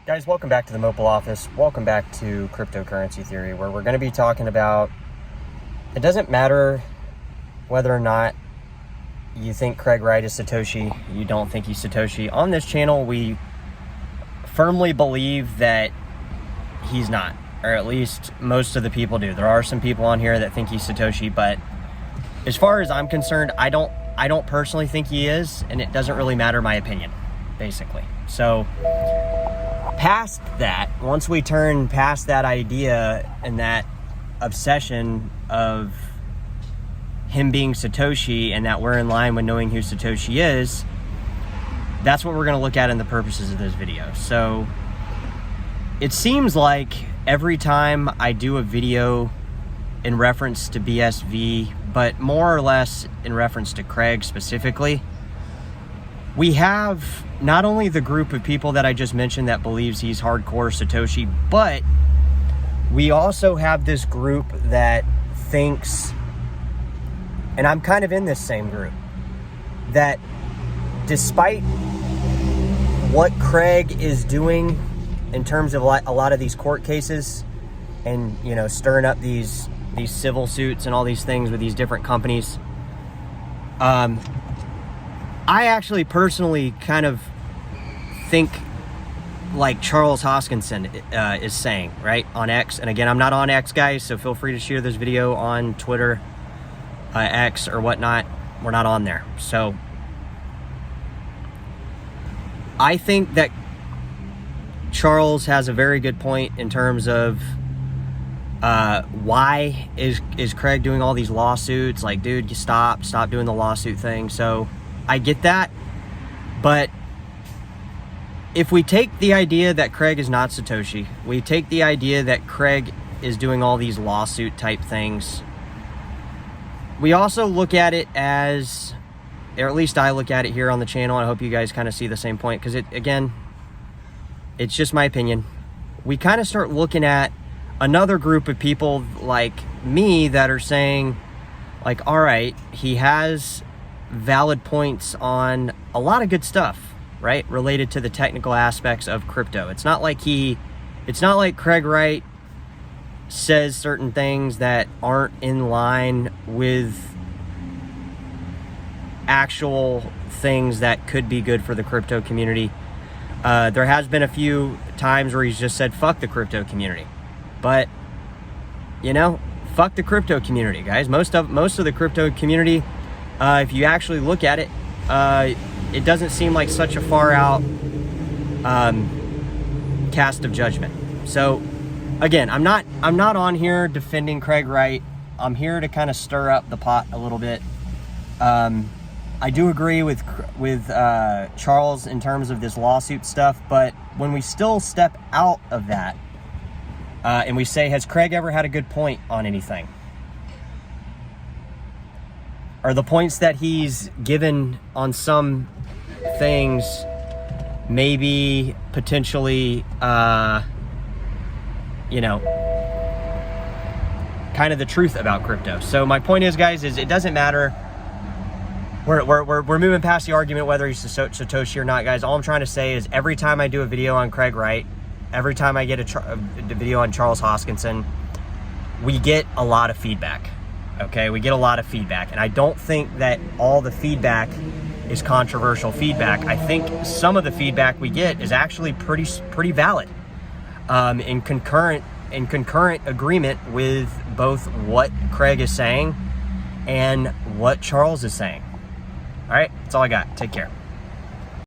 Guys, welcome back to the Mopal Office. Welcome back to Cryptocurrency Theory, where we're going to be talking about, it doesn't matter whether or not you think Craig Wright is Satoshi, you don't think he's Satoshi. On this channel, we firmly believe that he's not, or at least most of the people do. There are some people on here that think he's Satoshi, but as far as I'm concerned, I don't personally think he is, and it doesn't really matter my opinion, basically. So past that, once we turn past that idea and that obsession of him being Satoshi and that we're in line with knowing who Satoshi is, that's what we're going to look at in the purposes of this video. So it seems like every time I do a video in reference to BSV, but more or less in reference to Craig specifically, we have not only the group of people that I just mentioned that believes he's hardcore Satoshi, but we also have this group that thinks, and I'm kind of in this same group, that despite what Craig is doing in terms of a lot of these court cases and, you know, stirring up these civil suits and all these things with these different companies, I actually personally kind of think like Charles Hoskinson is saying, right, on X. And again, I'm not on X, guys, so feel free to share this video on Twitter, X, or whatnot. We're not on there. So I think that Charles has a very good point in terms of why is Craig doing all these lawsuits? Like, dude, you stop doing the lawsuit thing. So I get that, but if we take the idea that Craig is not Satoshi, we take the idea that Craig is doing all these lawsuit type things, we also look at it as, or at least I look at it here on the channel, and I hope you guys kind of see the same point, because again, it's just my opinion. We kind of start looking at another group of people like me that are saying, like, all right, he has valid points on a lot of good stuff, right, related to the technical aspects of crypto. It's not like Craig Wright says certain things that aren't in line with actual things that could be good for the crypto community. There has been a few times where he's just said fuck the crypto community, but you know, fuck the crypto community, guys. Most of the crypto community, if you actually look at it, it doesn't seem like such a far out cast of judgment. So again, I'm not on here defending Craig Wright. I'm here to kind of stir up the pot a little bit. I do agree with Charles in terms of this lawsuit stuff, but when we still step out of that and we say, has Craig ever had a good point on anything? Are the points that he's given on some things maybe potentially, you know, kind of the truth about crypto? So my point is, guys, is it doesn't matter. We're moving past the argument whether he's Satoshi or not, guys. All I'm trying to say is every time I do a video on Craig Wright, every time I get a video on Charles Hoskinson, we get a lot of feedback. Okay, we get a lot of feedback, and I don't think that all the feedback is controversial feedback. I think some of the feedback we get is actually pretty valid, in concurrent agreement with both what Craig is saying and what Charles is saying. All right, that's all I got. Take care.